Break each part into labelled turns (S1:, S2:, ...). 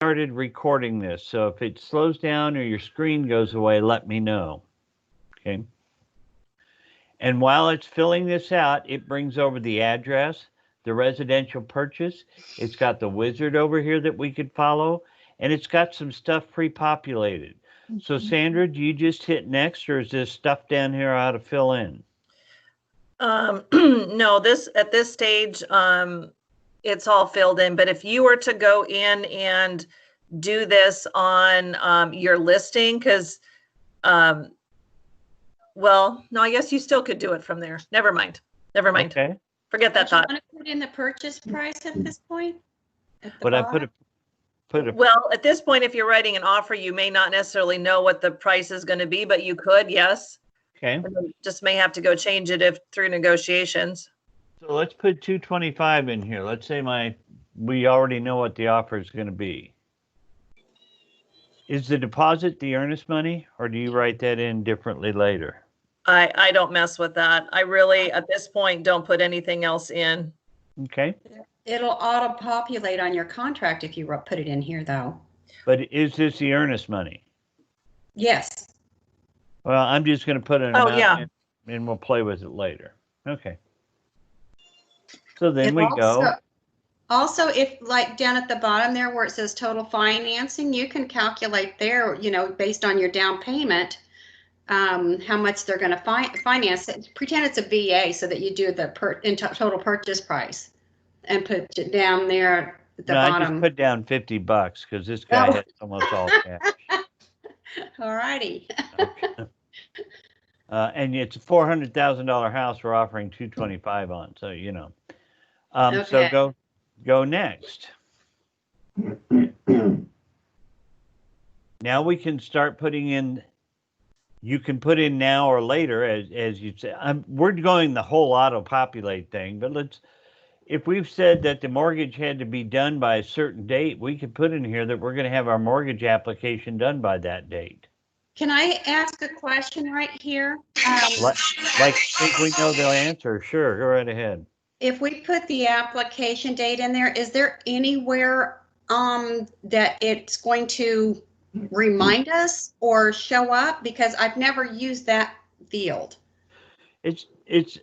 S1: started recording this, so if it slows down or your screen goes away, let me know. Okay. And while it's filling this out, it brings over the address, the residential purchase. It's got the wizard over here that we could follow, and it's got some stuff pre-populated. So Sandra, do you just hit next, or is there stuff down here I ought to fill in?
S2: No, at this stage, it's all filled in. But if you were to go in and do this on your listing, because well, no, I guess you still could do it from there. Never mind.
S1: Okay.
S2: Forget that thought.
S3: Do you want to put in the purchase price at this point?
S1: But I put a
S2: Well, at this point, if you're writing an offer, you may not necessarily know what the price is going to be, but you could, yes.
S1: okay.
S2: And then just may have to go change it through negotiations.
S1: So let's put 225 in here. Let's say we already know what the offer is going to be. Is the deposit the earnest money, or do you write that in differently later?
S2: I don't mess with that. I really, at this point, don't put anything else in.
S1: Okay.
S3: It'll auto-populate on your contract if you put it in here, though.
S1: But is this the earnest money?
S3: Yes.
S1: Well, I'm just going to put an
S2: Oh,
S1: amount
S2: yeah.
S1: in, and we'll play with it later. Okay. So then we go.
S3: Also, if like down at the bottom there where it says total financing, you can calculate there, based on your down payment, how much they're going to finance it. Pretend it's a VA so that you do the total purchase price and put it down there at the bottom.
S1: I just put down $50 because this guy has almost all cash.
S3: All righty.
S1: Okay. And it's a $400,000 house we're offering $225 on, so
S3: Okay.
S1: So go next. Now we can start putting in. You can put in now or later, as you say. We're going the whole auto-populate thing, but if we've said that the mortgage had to be done by a certain date, we could put in here that we're going to have our mortgage application done by that date.
S3: Can I ask a question right here?
S1: Like, think we know the answer? Sure, go right ahead.
S3: If we put the application date in there, is there anywhere that it's going to remind us or show up? Because I've never used that field.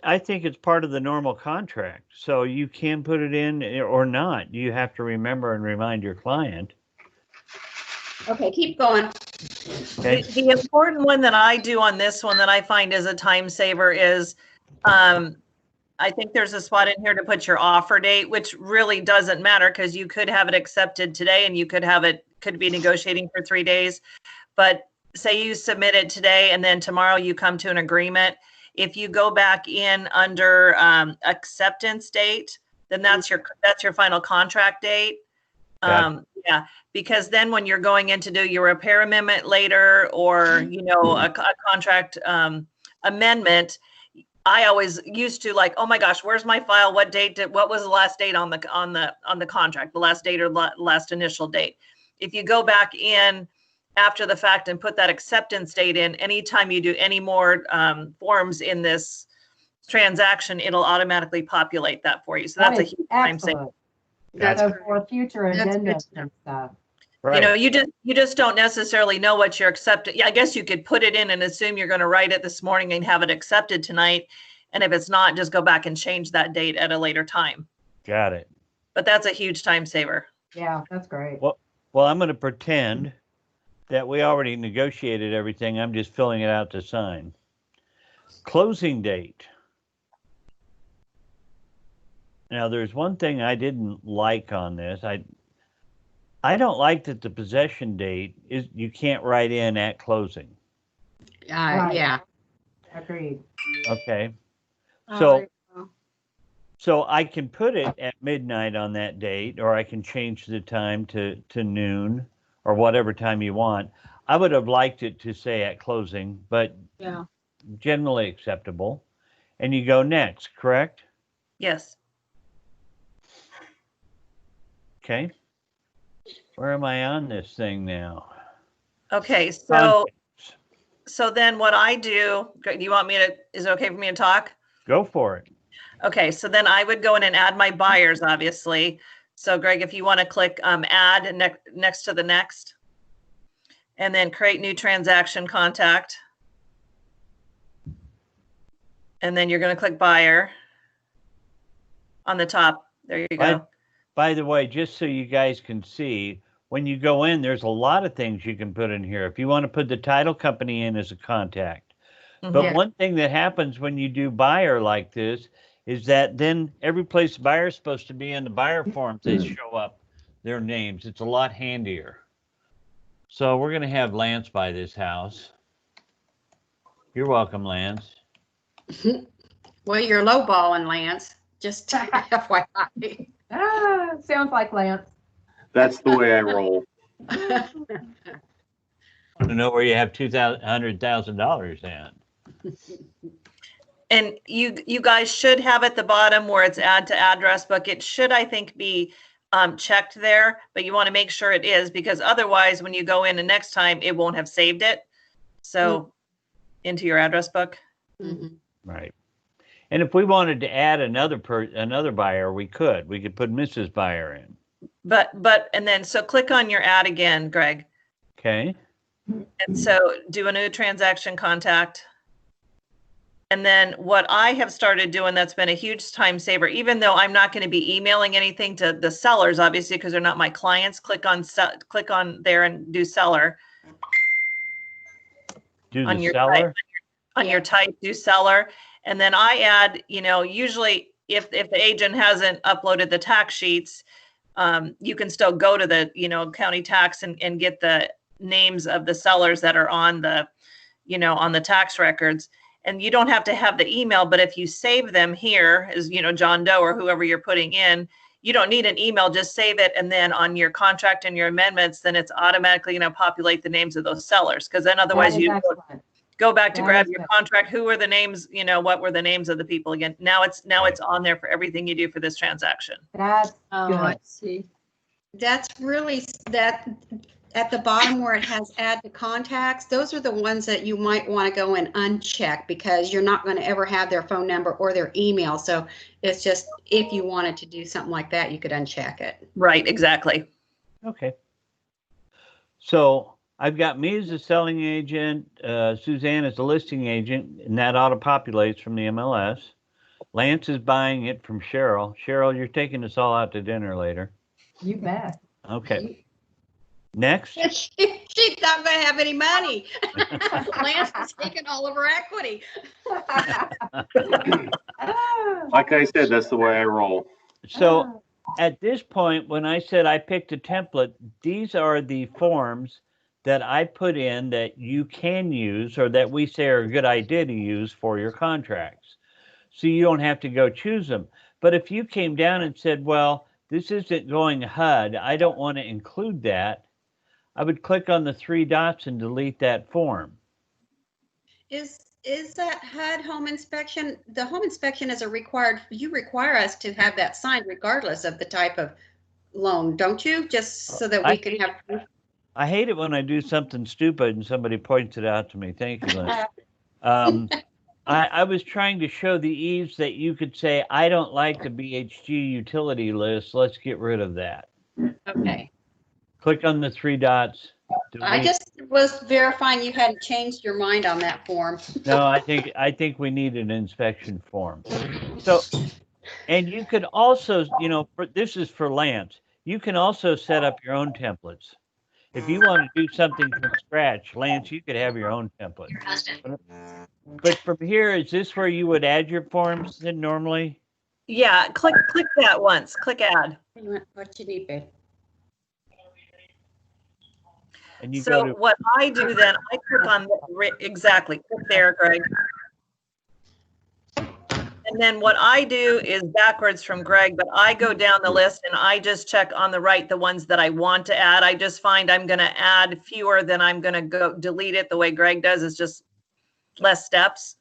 S1: I think it's part of the normal contract, so you can put it in or not. You have to remember and remind your client.
S3: Okay, keep going.
S1: Okay.
S2: The important one that I do on this one that I find is a time saver is, I think there's a spot in here to put your offer date, which really doesn't matter because you could have it accepted today and you could be negotiating for 3 days. But say you submit it today and then tomorrow you come to an agreement. If you go back in under acceptance date, then that's your final contract date. Yeah, because then when you're going in to do your repair amendment later or, a contract amendment, I always used to oh my gosh, where's my file? What was the last date on the contract, the last date or last initial date? If you go back in after the fact and put that acceptance date in, anytime you do any more forms in this transaction, it'll automatically populate that for you. So that's a huge time saver.
S4: That's for future agendas and stuff.
S1: Right.
S2: You just don't necessarily know what you're accepting. Yeah, I guess you could put it in and assume you're going to write it this morning and have it accepted tonight. And if it's not, just go back and change that date at a later time.
S1: Got it.
S2: But that's a huge time saver.
S4: Yeah, that's great.
S1: Well, I'm going to pretend that we already negotiated everything. I'm just filling it out to sign. Closing date. Now, there's one thing I didn't like on this. I don't like that the possession date is you can't write in at closing.
S4: Right.
S3: Yeah.
S4: Agreed.
S1: Okay.
S3: Oh,
S1: So I can put it at midnight on that date, or I can change the time to noon or whatever time you want. I would have liked it to say at closing, but
S3: yeah.
S1: generally acceptable. And you go next, correct?
S2: Yes.
S1: Okay. Where am I on this thing now?
S2: Okay, so then what I do, you want me to, is it okay for me to talk?
S1: Go for it.
S2: Okay, so then I would go in and add my buyers, obviously. So Greg, if you want to click add next to the next, and then create new transaction contact. And then you're going to click buyer on the top. There you go.
S1: By the way, just so you guys can see, when you go in, there's a lot of things you can put in here. If you want to put the title company in as a contact. But one thing that happens when you do buyer like this is that then every place the buyer is supposed to be in the buyer forms, they show up their names. It's a lot handier. So we're going to have Lance buy this house. You're welcome, Lance.
S3: Well, you're lowballing, Lance. Just FYI.
S4: Sounds like Lance.
S5: That's the way I roll.
S1: I want to know where you have $200,000 in.
S2: And you guys should have at the bottom where it's add to address book. It should, I think, be checked there, but you want to make sure it is, because otherwise when you go in the next time, it won't have saved it. So into your address book.
S1: Right. And if we wanted to add another buyer, we could put Mrs. Buyer in.
S2: And then, so click on your ad again, Greg.
S1: Okay.
S2: And so do a new transaction contact. And then what I have started doing, that's been a huge time saver, even though I'm not going to be emailing anything to the sellers, obviously, because they're not my clients. Click on there and do seller.
S1: Do the seller?
S2: On your type, do seller. And then I add, usually if the agent hasn't uploaded the tax sheets, you can still go to the, county tax and get the names of the sellers that are on the, on the tax records. And you don't have to have the email, but if you save them here as, John Doe or whoever you're putting in, you don't need an email, just save it. And then on your contract and your amendments, then it's automatically going to populate the names of those sellers. Because then otherwise you go back to grab your contract. Who are the names, what were the names of the people again? Now it's on there for everything you do for this transaction.
S4: That's
S3: good. I see. That's really that at the bottom where it has add to contacts, those are the ones that you might want to go and uncheck, because you're not going to ever have their phone number or their email. So it's just, if you wanted to do something like that, you could uncheck it.
S2: Right, exactly.
S1: Okay. So I've got me as a selling agent, Suzanne as a listing agent, and that auto-populates from the MLS. Lance is buying it from Cheryl. Cheryl, you're taking us all out to dinner later.
S4: You bet.
S1: Okay. Next.
S3: She's not going to have any money. Lance is taking all of her equity.
S5: Like I said, that's the way I roll.
S1: So at this point, when I said I picked a template, these are the forms that I put in that you can use, or that we say are a good idea to use for your contracts. So you don't have to go choose them. But if you came down and said, well, this isn't going HUD, I don't want to include that, I would click on the 3 dots and delete that form.
S3: Is that HUD home inspection? The home inspection is you require us to have that signed regardless of the type of loan, don't you? Just so that we can have.
S1: I hate it when I do something stupid and somebody points it out to me. Thank you, Lynn. I was trying to show the ease that you could say, I don't like the BHG utility list. Let's get rid of that.
S3: Okay.
S1: Click on the 3 dots. Delete.
S3: I just was verifying you hadn't changed your mind on that form.
S1: No, I think we need an inspection form. So, and you could also, this is for Lance. You can also set up your own templates. If you want to do something from scratch, Lance, you could have your own template. But from here, is this where you would add your forms then normally?
S2: Yeah, click that once. Click add.
S3: What you need, babe?
S1: And you
S2: So what I do then, I click on exactly, click there, Greg. And then what I do is backwards from Greg, but I go down the list and I just check on the right the ones that I want to add. I just find I'm going to add fewer than I'm going to go delete it. The way Greg does is just less steps.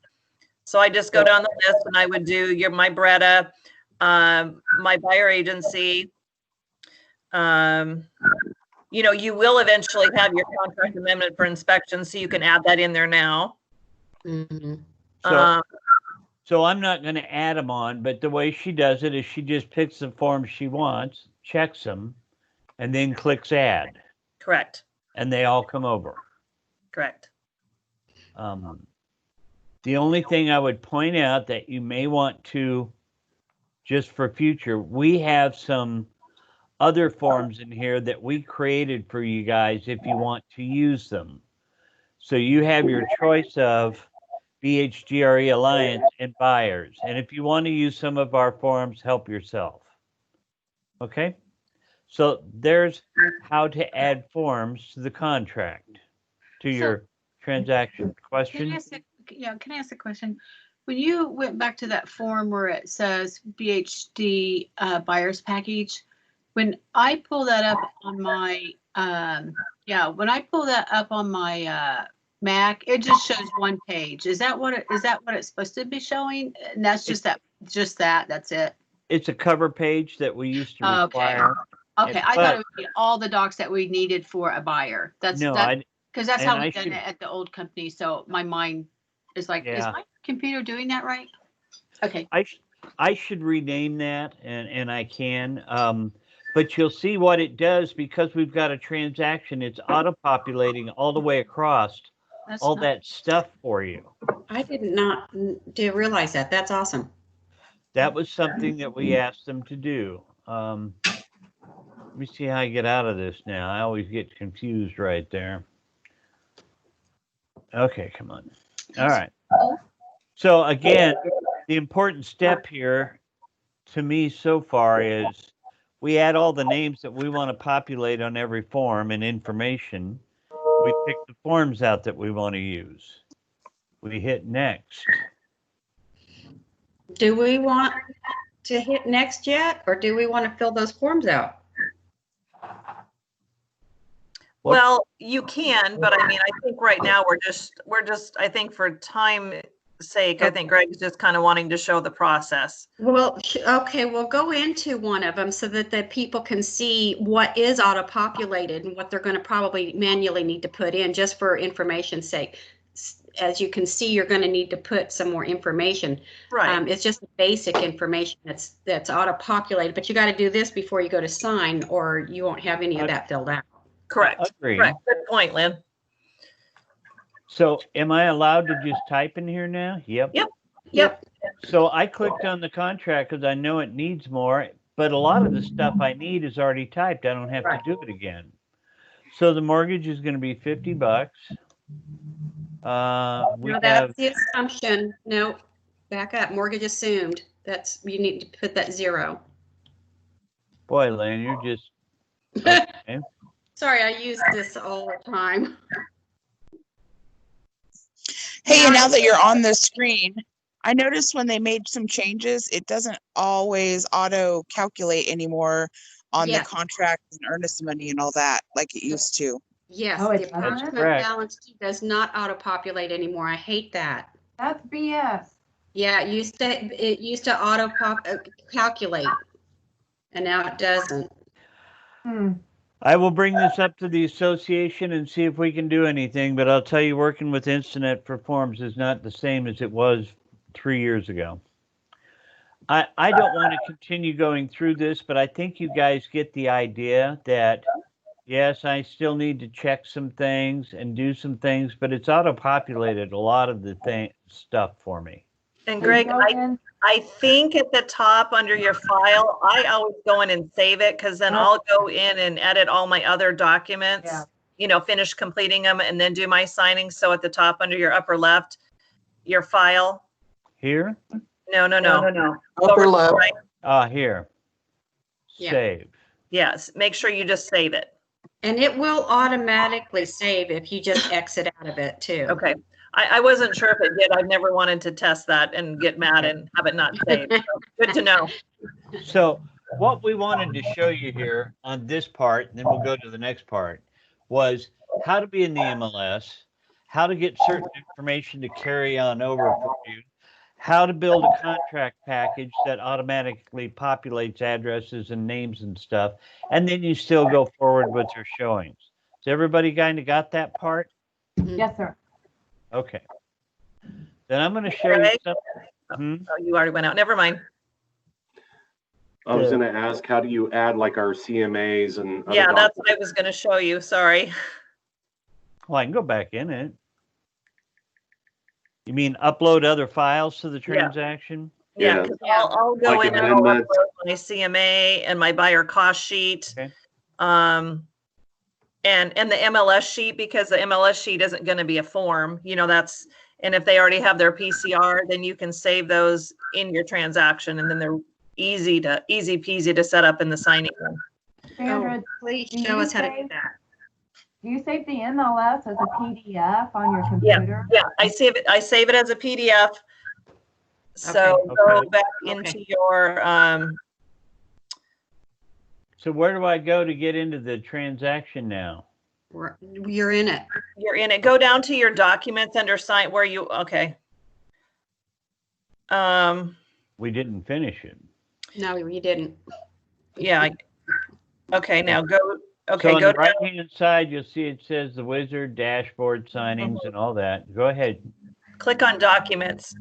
S2: So I just go down the list and I would do my Beretta, my buyer agency. You will eventually have your contract amendment for inspection, so you can add that in there now.
S3: Mm-hmm.
S1: So I'm not going to add them on, but the way she does it is she just picks the forms she wants. checks them, and then clicks add,
S2: Correct.
S1: and they all come over.
S2: Correct.
S1: The only thing I would point out that you may want to, just for future, we have some other forms in here that we created for you guys if you want to use them. So you have your choice of BHGRE Alliance and buyers. And if you want to use some of our forms, help yourself. Okay? So there's how to add forms to the contract, to your transaction. Question?
S6: Can I ask a question? When you went back to that form where it says BHD buyer's package, when I pull that up on my, when I pull that up on my Mac, it just shows one page. Is that what it's supposed to be showing? And that's just that's it.
S1: It's a cover page that we used to require.
S6: Okay, I thought it would be all the docs that we needed for a buyer. Because that's how we done it at the old company. So my mind is like, is my computer doing that right? Okay.
S1: I should rename that, and I can. But you'll see what it does because we've got a transaction. It's auto-populating all the way across that stuff for you.
S3: I did not realize that. That's awesome.
S1: That was something that we asked them to do. Let me see how I get out of this now. I always get confused right there. Okay, come on. All right. So again, the important step here to me so far is we add all the names that we want to populate on every form and information. We pick the forms out that we want to use. We hit next.
S3: Do we want to hit next yet, or do we want to fill those forms out?
S2: Well, you can, but I mean, I think right now we're just, I think for time sake, I think Greg's just kind of wanting to show the process.
S3: Well, okay, we'll go into one of them so that the people can see what is auto-populated and what they're going to probably manually need to put in just for information's sake. As you can see, you're going to need to put some more information.
S2: Right.
S3: It's just basic information that's auto-populated, but you got to do this before you go to sign, or you won't have any of that filled out.
S2: Correct.
S1: Agreed.
S2: Correct. Good point, Lynn.
S1: So am I allowed to just type in here now? Yep.
S2: Yep.
S1: So I clicked on the contract because I know it needs more, but a lot of the stuff I need is already typed. I don't have to do it again. So the mortgage is going to be $50.
S3: That's the assumption. No, back up. Mortgage assumed. You need to put that 0.
S1: Boy, Lynn, you're just okay.
S3: Sorry, I use this all the time.
S7: Hey, and now that you're on the screen, I noticed when they made some changes, it doesn't always auto calculate anymore on the contract and earnest money and all that like it used to.
S3: Yes,
S4: Oh,
S3: the approximate balance does not auto-populate anymore. I hate that.
S4: That's BS.
S3: Yeah, it used to auto-calculate, and now it doesn't.
S1: I will bring this up to the association and see if we can do anything, but I'll tell you, working with Instinet for forms is not the same as it was 3 years ago. I don't want to continue going through this, but I think you guys get the idea that, yes, I still need to check some things and do some things, but it's auto-populated a lot of the stuff for me.
S2: And Greg, I think at the top under your file, I always go in and save it because then I'll go in and edit all my other documents, finish completing them and then do my signing. So at the top under your upper left, your file.
S1: Here?
S2: No.
S7: Upper left.
S2: Right.
S1: Here. Save.
S2: Yes, make sure you just save it.
S3: And it will automatically save if you just exit out of it too.
S2: Okay. I wasn't sure if it did. I've never wanted to test that and get mad and have it not saved. So good to know.
S1: So what we wanted to show you here on this part, and then we'll go to the next part, was how to be in the MLS, how to get certain information to carry on over for you, how to build a contract package that automatically populates addresses and names and stuff, and then you still go forward with your showings. Has everybody kind of got that part?
S4: Yes, sir.
S1: Okay. Then I'm going to show you something.
S2: Oh, you already went out. Never mind.
S5: I was gonna ask, how do you add like our CMAs and other
S2: Yeah, that's
S5: documents?
S2: what I was going to show you. Sorry.
S1: Well, I can go back in it. You mean upload other files to the
S2: Yeah.
S1: transaction?
S2: Yeah,
S5: Yeah.
S2: 'cause I'll go
S5: Like
S2: in and I'll
S5: amendments.
S2: upload my CMA and my buyer cost sheet.
S1: Okay.
S2: And the MLS sheet, because the MLS sheet isn't going to be a form, you know, and if they already have their PCR, then you can save those in your transaction, and then they're easy peasy to set up in the signing room.
S4: Sandra,
S3: Please
S4: do
S3: show
S4: you
S3: us how to do
S4: save-
S3: that.
S4: do you save the MLS as a PDF on your
S2: Yeah,
S4: computer?
S2: yeah, I save it as a PDF. So
S1: Okay.
S2: go
S1: Okay.
S2: back
S3: Okay.
S2: into your,
S1: So where do I go to get into the transaction now?
S3: You're in it.
S2: you're in it. Go down to your documents under sign where you, okay.
S1: We didn't finish it.
S3: No, you didn't.
S2: Yeah. Okay, now go,
S1: So
S2: okay,
S1: on
S2: go
S1: the
S2: down.
S1: right-hand side, you'll see it says the wizard, dashboard, signings, and all that. Go ahead.
S2: Click on documents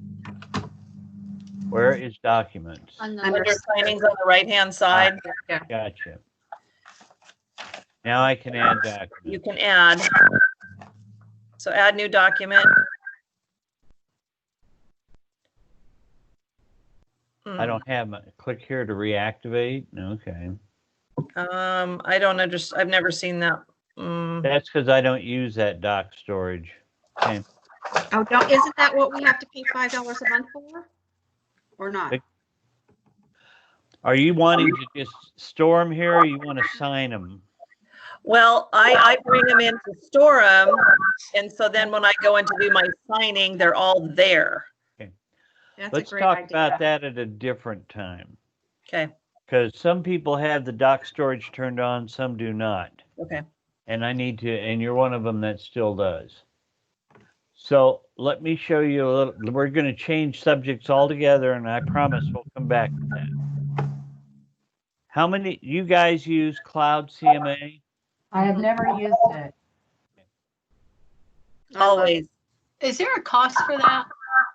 S1: Where is documents?
S2: under signings on the right-hand side.
S3: Yeah.
S1: Gotcha. Now I can add
S2: You
S1: documents.
S2: can add. So add new document.
S1: I don't have click here to reactivate. Okay.
S2: I don't understand. I've never seen that.
S1: That's because I don't use that doc storage. Okay.
S3: Oh, isn't that what we have to pay $5 a month for? Or not?
S1: Are you wanting to just store them here, or you want to sign them?
S2: Well, I bring them in to store them, and so then when I go in to do my signing, they're all there.
S3: That's
S1: Let's
S3: a great
S1: talk
S3: idea.
S1: about that at a different time.
S2: Okay.
S1: Because some people have the doc storage turned on, some do not.
S2: Okay.
S1: And and you're one of them that still does. So let me show you a little. We're going to change subjects altogether, and I promise we'll come back to that. How many you guys use Cloud CMA?
S4: I have never used it.
S2: Always.
S6: Is there a cost for that?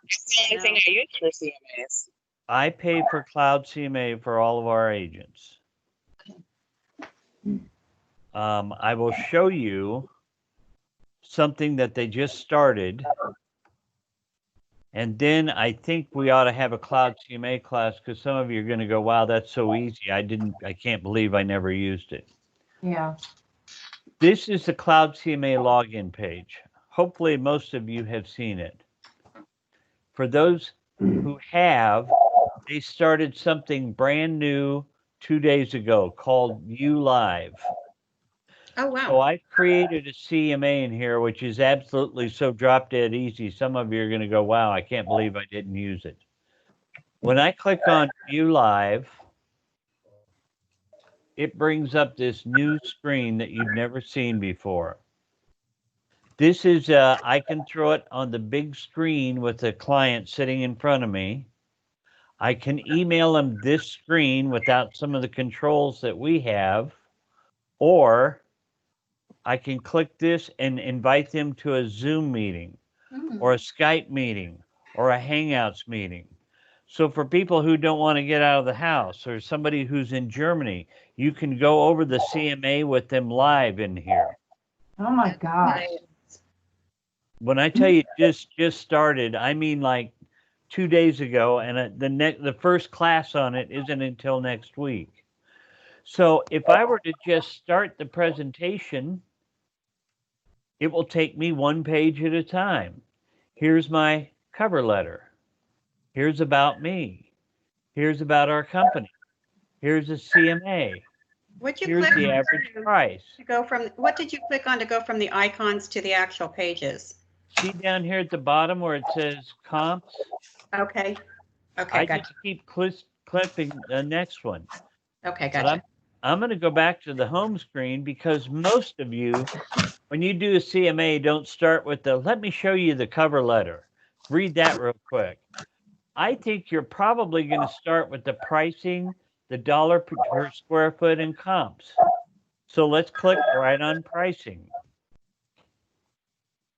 S7: It's the only thing I use for CMAs.
S1: I pay for Cloud CMA for all of our agents. I will show you something that they just started. And then I think we ought to have a Cloud CMA class, because some of you are going to go, wow, that's so easy. I can't believe I never used it.
S4: Yeah.
S1: This is the Cloud CMA login page. Hopefully most of you have seen it. For those who have, they started something brand new 2 days ago called U Live.
S3: Oh, wow.
S1: So I created a CMA in here, which is absolutely so drop dead easy. Some of you are going to go, wow, I can't believe I didn't use it. When I click on View Live, it brings up this new screen that you've never seen before. This is, I can throw it on the big screen with the client sitting in front of me. I can email them this screen without some of the controls that we have, or I can click this and invite them to a Zoom meeting or a Skype meeting or a Hangouts meeting. So for people who don't want to get out of the house, or somebody who's in Germany, you can go over the CMA with them live in here.
S4: Oh my gosh.
S1: When I tell you just started, I mean like 2 days ago, and the first class on it isn't until next week. So if I were to just start the presentation, it will take me one page at a time. Here's my cover letter. Here's about me. Here's about our company. Here's a CMA.
S3: What'd you
S1: Here's
S3: click
S1: the
S3: on
S1: average price.
S3: to go from, what did you click on to go from the icons to the actual pages?
S1: See down here at the bottom where it says comps?
S3: Okay. Okay,
S1: I
S3: gotcha.
S1: just keep clipping the next one.
S3: Okay,
S1: But
S3: gotcha.
S1: I'm going to go back to the home screen, because most of you, when you do a CMA, don't start with let me show you the cover letter. Read that real quick. I think you're probably going to start with the pricing, the dollar per square foot, and comps. So let's click right on pricing.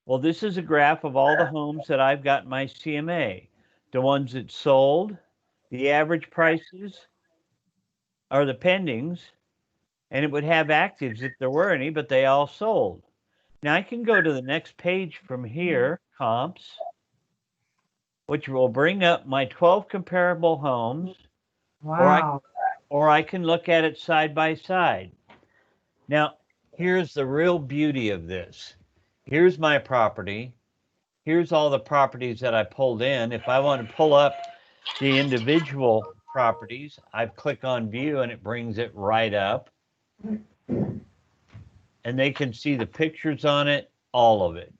S1: Well, this is a graph of all the homes that I've got in my CMA. The ones that sold, the average prices, are the pendings, and it would have actives if there were any, but they all sold. Now I can go to the next page from here, comps, which will bring up my 12 comparable homes,
S4: Wow.
S1: or I can look at it side by side. Now, here's the real beauty of this. Here's my property. Here's all the properties that I pulled in. If I want to pull up the individual properties, I click on view and it brings it right up. And they can see the pictures on it, all of it.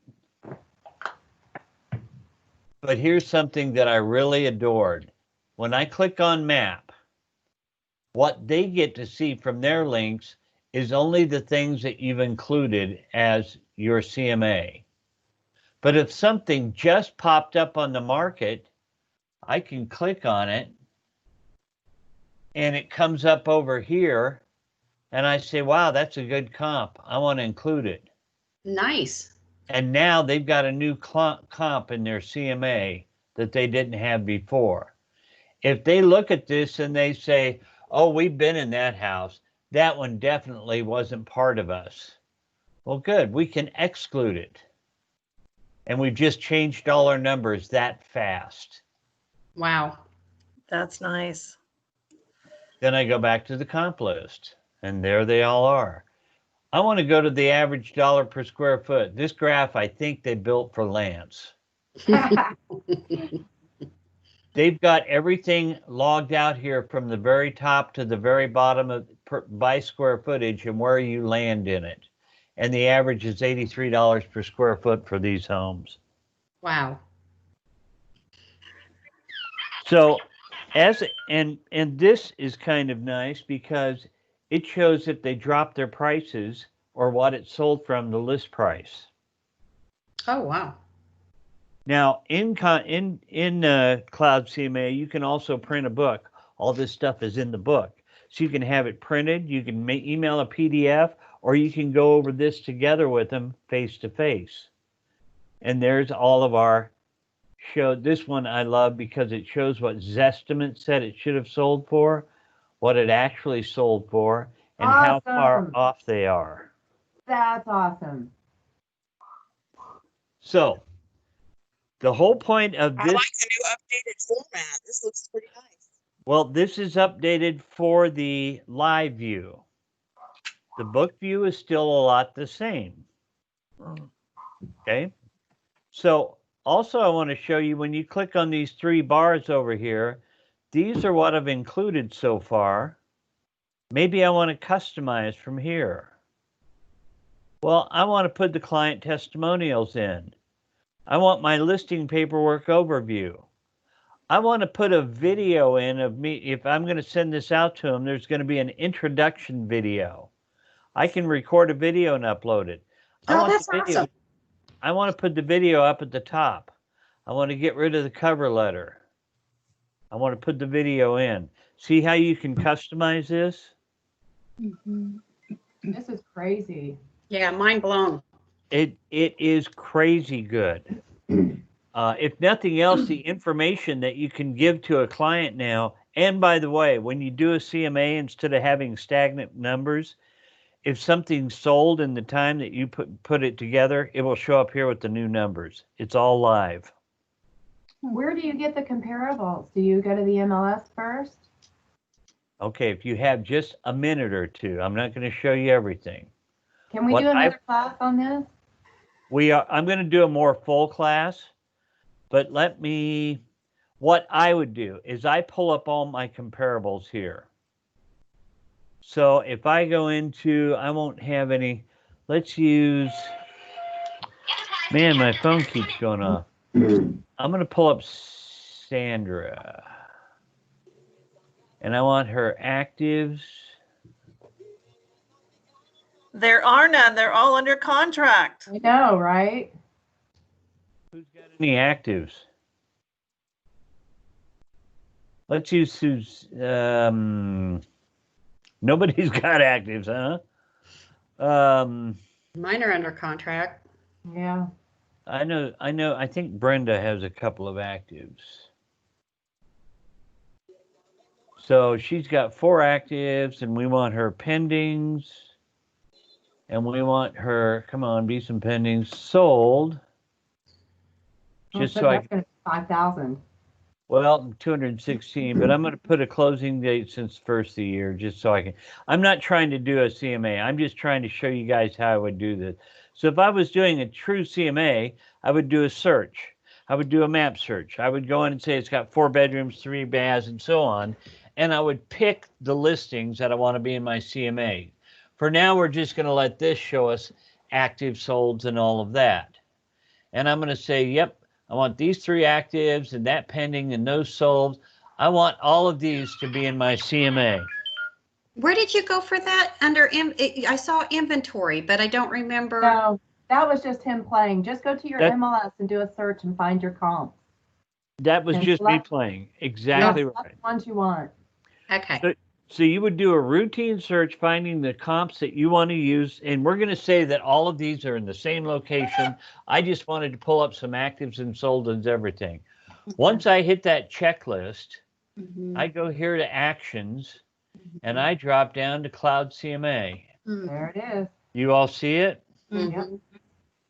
S1: But here's something that I really adored. When I click on map, what they get to see from their links is only the things that you've included as your CMA. But if something just popped up on the market, I can click on it and it comes up over here and I say, wow, that's a good comp. I want to include it.
S3: Nice.
S1: And now they've got a new comp in their CMA that they didn't have before. If they look at this and they say, oh, we've been in that house, that one definitely wasn't part of us. Well, good, we can exclude it. And we've just changed all our numbers that fast.
S3: Wow.
S2: That's nice.
S1: Then I go back to the comp list, and there they all are. I want to go to the average dollar per square foot. This graph, I think they built for Lance. They've got everything logged out here from the very top to the very bottom of by square footage and where you land in it. And the average is $83 per square foot for these homes.
S3: Wow.
S1: So and this is kind of nice because it shows if they drop their prices or what it sold from the list price.
S3: Oh, wow.
S1: Now, in Cloud CMA, you can also print a book. All this stuff is in the book. So you can have it printed, you can email a PDF, or you can go over this together with them face to face. And there's all of our show. This one I love because it shows what Zestimate said it should have sold for, what it actually sold for, and how far off they are.
S4: That's awesome.
S1: So, the whole point of this...
S7: I like the new updated format. This looks pretty nice.
S1: Well, this is updated for the live view. The book view is still a lot the same. Okay. So also I want to show you when you click on these three bars over here, these are what I've included so far. Maybe I want to customize from here. Well, I want to put the client testimonials in. I want my listing paperwork overview. I want to put a video in of me. If I'm going to send this out to them, there's going to be an introduction video. I can record a video and upload it.
S3: Oh, that's awesome.
S1: I want to put the video up at the top. I want to get rid of the cover letter. I want to put the video in. See how you can customize this?
S6: Mm-hmm.
S4: This is crazy.
S3: Yeah, mind blown.
S1: It is crazy good. If nothing else, the information that you can give to a client now, and by the way, when you do a CMA, instead of having stagnant numbers, if something's sold in the time that you put it together, it will show up here with the new numbers. It's all live.
S4: Where do you get the comparables? Do you go to the MLS first?
S1: Okay, if you have just a minute or two, I'm not going to show you everything.
S4: Can we do another class on this?
S1: I'm going to do a more full class, but what I would do is I pull up all my comparables here. So if I go into, I won't have any, let's use, man, my phone keeps going off. I'm going to pull up Sandra. And I want her actives.
S2: There are none. They're all under contract.
S4: I know, right?
S1: Who's got any actives? Let's use nobody's got actives, huh?
S3: Mine are under contract.
S4: Yeah.
S1: I know. I think Brenda has a couple of actives. So she's got 4 actives, and we want her pendings. And we want her, come on, be some pendings, sold. Just so I
S4: that's going to be 5,000.
S1: Well, 216, but I'm going to put a closing date since first of the year, just so I can. I'm not trying to do a CMA. I'm just trying to show you guys how I would do this. So if I was doing a true CMA, I would do a search. I would do a map search. I would go in and say it's got 4 bedrooms, 3 baths, and so on. And I would pick the listings that I want to be in my CMA. For now, we're just going to let this show us active solds and all of that. And I'm going to say, yep, I want these 3 actives and that pending and those sold. I want all of these to be in my CMA.
S3: Where did you go for that? Under I saw inventory, but I don't remember.
S4: No, that was just him playing. Just go to your MLS and do a search and find your comps.
S1: That was
S4: And
S1: just me playing. Exactly
S4: right. That's the ones you want.
S3: Okay.
S1: So you would do a routine search, finding the comps that you want to use. And we're going to say that all of these are in the same location. I just wanted to pull up some actives and solds and everything. Once I hit that checklist, I go here to actions and I drop down to Cloud CMA.
S4: There it is.
S1: You all see it?
S4: Yep.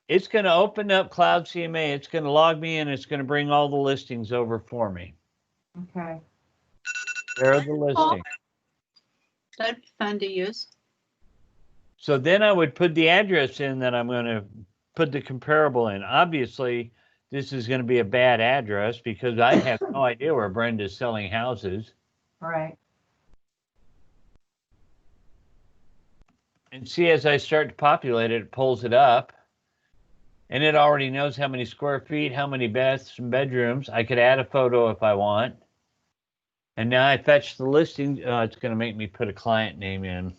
S1: It's going to open up Cloud CMA. It's going to log me in. It's going to bring all the listings over for me.
S4: Okay.
S1: There are the listings.
S6: That'd be fun to use.
S1: So then I would put the address in that I'm going to put the comparable in. Obviously, this is going to be a bad address because I have no idea where Brenda's selling houses.
S4: Right.
S1: And see, as I start to populate it, it pulls it up. And it already knows how many square feet, how many baths and bedrooms. I could add a photo if I want. And now I fetch the listing. It's going to make me put a client name in.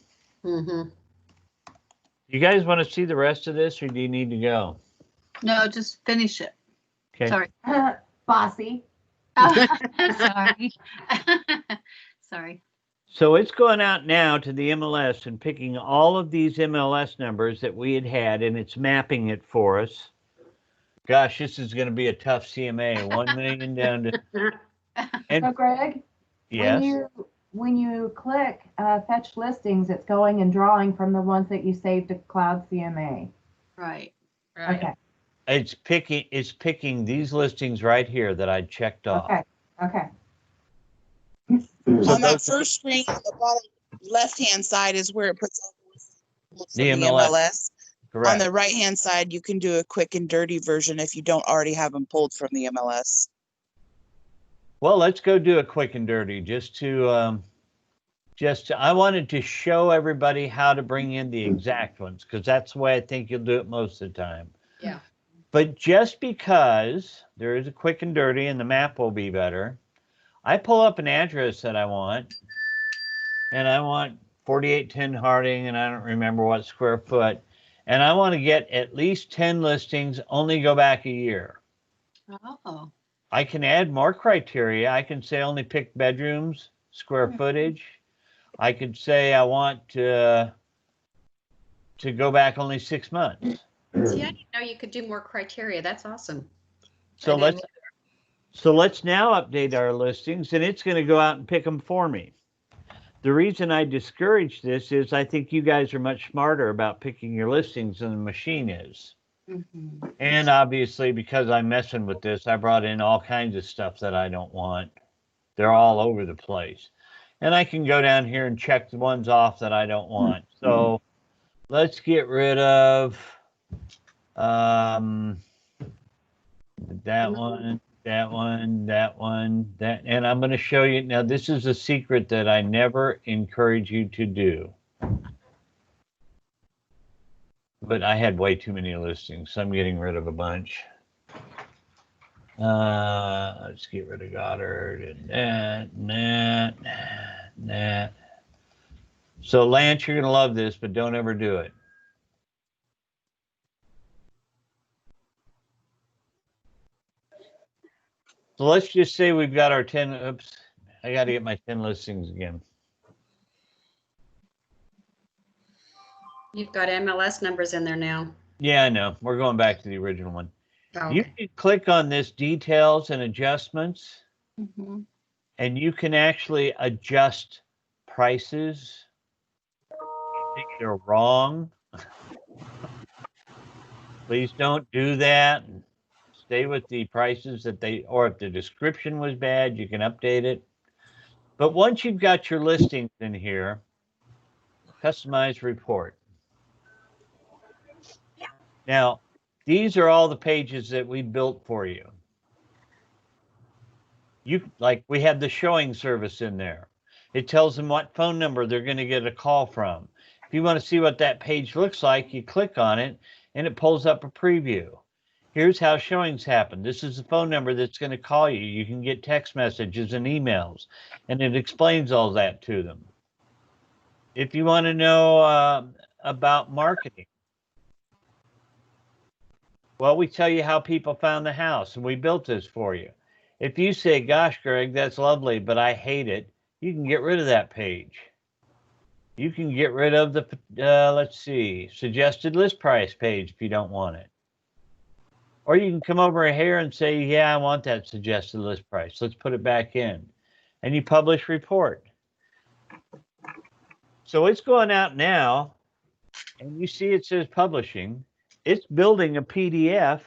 S1: You guys want to see the rest of this, or do you need to go?
S6: No, just finish it.
S1: Okay.
S6: Sorry.
S4: Bossy.
S6: Sorry. Sorry.
S1: So it's going out now to the MLS and picking all of these MLS numbers that we had, and it's mapping it for us. Gosh, this is going to be a tough CMA. 1 million down to. And
S4: So Greg,
S1: yes.
S4: when you click fetch listings, it's going and drawing from the ones that you saved to Cloud CMA.
S6: Right.
S4: Okay.
S1: It's picking these listings right here that I checked off.
S4: Okay. Okay.
S1: So
S7: On that first screen, on the bottom left-hand side is where it puts all the listings
S1: The
S7: from the
S1: MLS.
S7: MLS.
S1: Correct.
S7: On the right-hand side, you can do a quick and dirty version if you don't already have them pulled from the MLS.
S1: Well, let's go do a quick and dirty I wanted to show everybody how to bring in the exact ones, because that's the way I think you'll do it most of the time.
S3: Yeah. But
S1: just because there is a quick and dirty and the map will be better, I pull up an address that I want, and I want 4810 Harding, and I don't remember what square foot, and I want to get at least 10 listings, only go back a year.
S6: Oh.
S1: I can add more criteria. I can say only pick bedrooms, square footage. I could say I want to go back only 6 months.
S3: see, I didn't know you could do more criteria. That's awesome.
S1: So let's now update our listings, and it's going to go out and pick them for me. The reason I discourage this is I think you guys are much smarter about picking your listings than the machine is. And obviously, because I'm messing with this, I brought in all kinds of stuff that I don't want. They're all over the place. And I can go down here and check the ones off that I don't want. So let's get rid of that one, that one, that one, that. And I'm going to show you. Now, this is a secret that I never encourage you to do. But I had way too many listings, so I'm getting rid of a bunch. Let's get rid of Goddard and that. So Lance, you're going to love this, but don't ever do it. So let's just say we've got our 10. Oops, I got to get my 10 listings again.
S3: You've got MLS numbers in there now.
S1: Yeah, I know. We're going back to the original one.
S3: Oh,
S1: You
S3: okay.
S1: can click on this details and adjustments, and you can actually adjust prices. If you think they're wrong, please don't do that. Stay with the prices that or if the description was bad, you can update it. But once you've got your listings in here, customize report. Now, these are all the pages that we built for you. Like we have the showing service in there. It tells them what phone number they're going to get a call from. If you want to see what that page looks like, you click on it and it pulls up a preview. Here's how showings happen. This is the phone number that's going to call you. You can get text messages and emails, and it explains all that to them. If you want to know about marketing, well, we tell you how people found the house, and we built this for you. If you say, gosh, Greg, that's lovely, but I hate it, you can get rid of that page. You can get rid of the, let's see, suggested list price page if you don't want it. Or you can come over here and say, yeah, I want that suggested list price. Let's put it back in. And you publish report. So it's going out now, and you see it says publishing. It's building a PDF,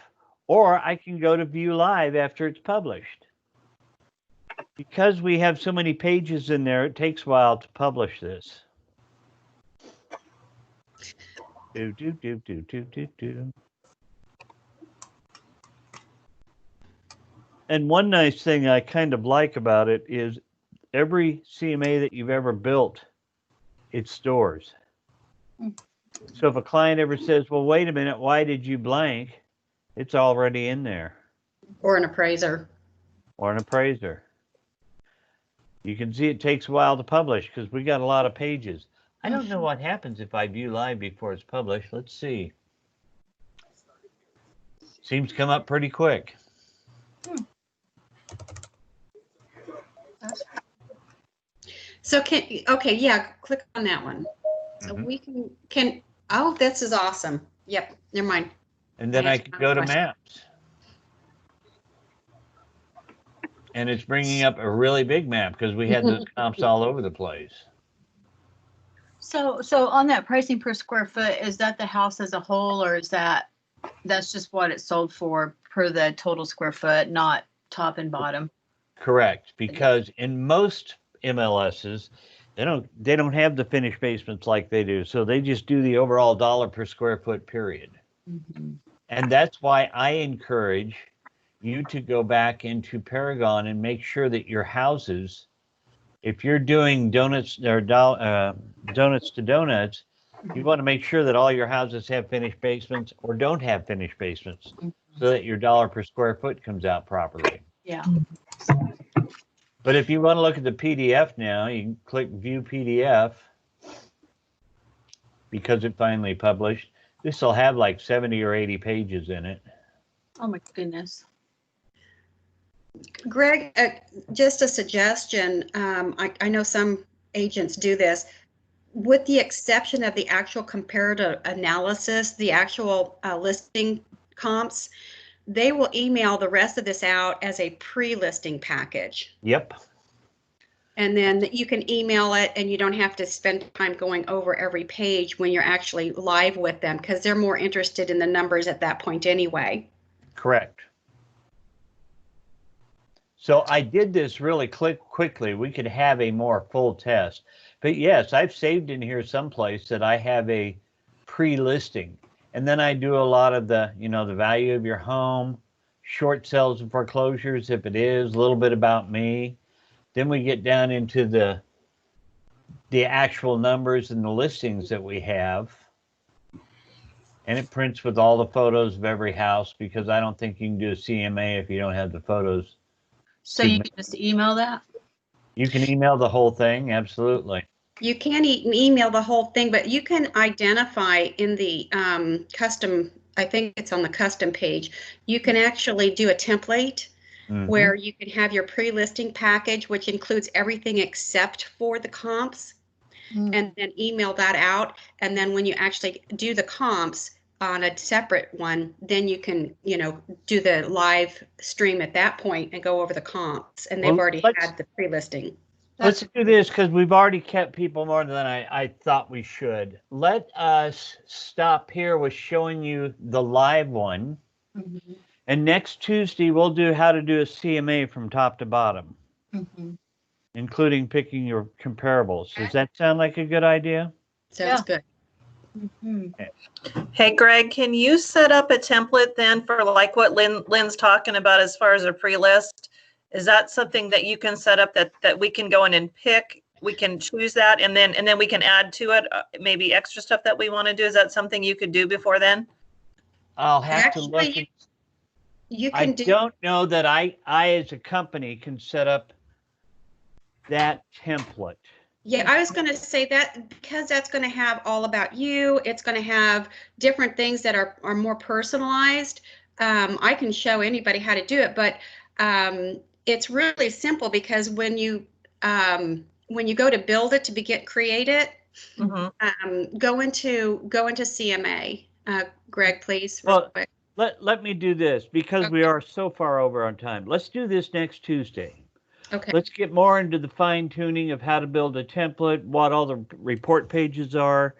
S1: or I can go to view live after it's published. Because we have so many pages in there, it takes a while to publish this. And one nice thing I kind of like about it is every CMA that you've ever built, it stores. So if a client ever says, well, wait a minute, why did you blank? It's already in there.
S3: Or an appraiser.
S1: Or an appraiser. You can see it takes a while to publish because we got a lot of pages. I don't know what happens if I view live before it's published. Let's see. Seems to come up pretty quick.
S3: So okay, yeah, click on that one. So we can, oh, this is awesome. Yep, never mind.
S1: And then I can go to maps. And it's bringing up a really big map because we had those comps all over the place.
S6: So on that pricing per square foot, is that the house as a whole, or is that's just what it sold for per the total square foot, not top and bottom?
S1: Correct, because in most MLSs, they don't have the finished basements like they do, so they just do the overall dollar per square foot period. And that's why I encourage you to go back into Paragon and make sure that your houses, if you're doing donuts or donuts to donuts, you want to make sure that all your houses have finished basements or don't have finished basements, so that your dollar per square foot comes out properly.
S6: Yeah.
S1: But if you want to look at the PDF now, you can click View PDF because it finally published. This will have like 70 or 80 pages in it.
S6: Oh my goodness.
S3: Greg, just a suggestion. I know some agents do this. With the exception of the actual comparative analysis, the actual listing comps, they will email the rest of this out as a pre-listing package.
S1: Yep.
S3: And then you can email it and you don't have to spend time going over every page when you're actually live with them because they're more interested in the numbers at that point anyway.
S1: Correct. So I did this really quickly. We could have a more full test. But yes, I've saved in here someplace that I have a pre-listing. And then I do a lot of the, the value of your home, short sales and foreclosures, if it is, a little bit about me. Then we get down into the actual numbers and the listings that we have. And it prints with all the photos of every house because I don't think you can do a CMA if you don't have the photos.
S6: So you can just email that?
S1: You can email the whole thing, absolutely.
S3: You can email the whole thing, but you can identify in the custom, I think it's on the custom page, you can actually do a template where you can have your pre-listing package, which includes everything except for the comps, and then email that out. And then when you actually do the comps, on a separate one, then you can, do the live stream at that point and go over the comps. And they've
S1: Well,
S3: already
S1: let's-
S3: had the pre-listing.
S1: Let's do this because we've already kept people more than I thought we should. Let us stop here with showing you the live one.
S6: Mhm.
S1: And next Tuesday, we'll do how to do a CMA from top to bottom,
S6: Mhm.
S1: including picking your comparables. Does
S3: Okay.
S1: that sound like a good idea?
S3: Sounds good.
S6: Mhm.
S2: Hey, Greg, can you set up a template then for like what Lynn's talking about as far as a pre-list? Is that something that you can set up that we can go in and pick? We can choose that and then we can add to it maybe extra stuff that we want to do. Is that something you could do before then?
S1: I'll have to look.
S3: Actually, you
S1: I
S3: can do.
S1: don't know that I as a company can set up that template.
S3: Yeah, I was going to say that because that's going to have all about you. It's going to have different things that are more personalized. I can show anybody how to do it, but it's really simple because when you go to build it to create it, go into CMA. Greg, please. Real
S1: Well,
S3: quick.
S1: let me do this because we
S3: Okay.
S1: are so far over on time. Let's do this next Tuesday.
S3: Okay.
S1: Let's get more into the fine tuning of how to build a template, what all the report pages are.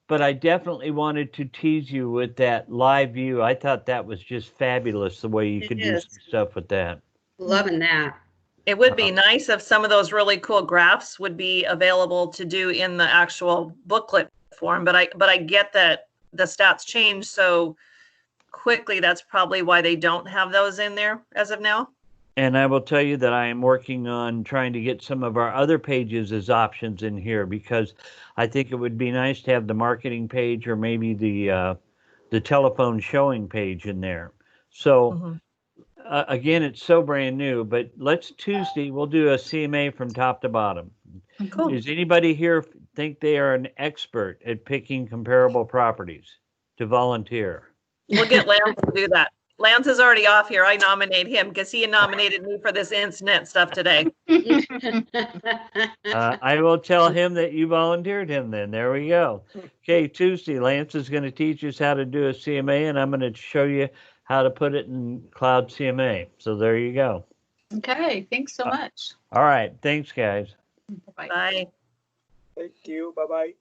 S1: But I definitely wanted to tease you with that live view. I thought that was just fabulous the way you
S3: It
S1: could do
S3: is.
S1: some stuff with that.
S3: Loving that.
S2: It would be nice if some of those really cool graphs would be available to do in the actual booklet form, but I get that the stats change so quickly. That's probably why they don't have those in there as of now.
S1: And I will tell you that I am working on trying to get some of our other pages as options in here because I think it would be nice to have the marketing page or maybe the telephone showing page in there. So again, it's so brand new, but let's Tuesday, we'll do a CMA from top to bottom.
S2: Cool.
S1: Does anybody here think they are an expert at picking comparable properties to volunteer?
S2: We'll get Lance to do that. Lance is already off here. I nominate him because he nominated me for this internet stuff today.
S1: I will tell him that you volunteered him then. There we go. Okay, Tuesday, Lance is going to teach us how to do a CMA, and I'm going to show you how to put it in Cloud CMA. So there you go.
S6: Okay, thanks so much.
S1: All right. Thanks, guys.
S6: Bye.
S2: Bye.
S8: Thank you. Bye-bye.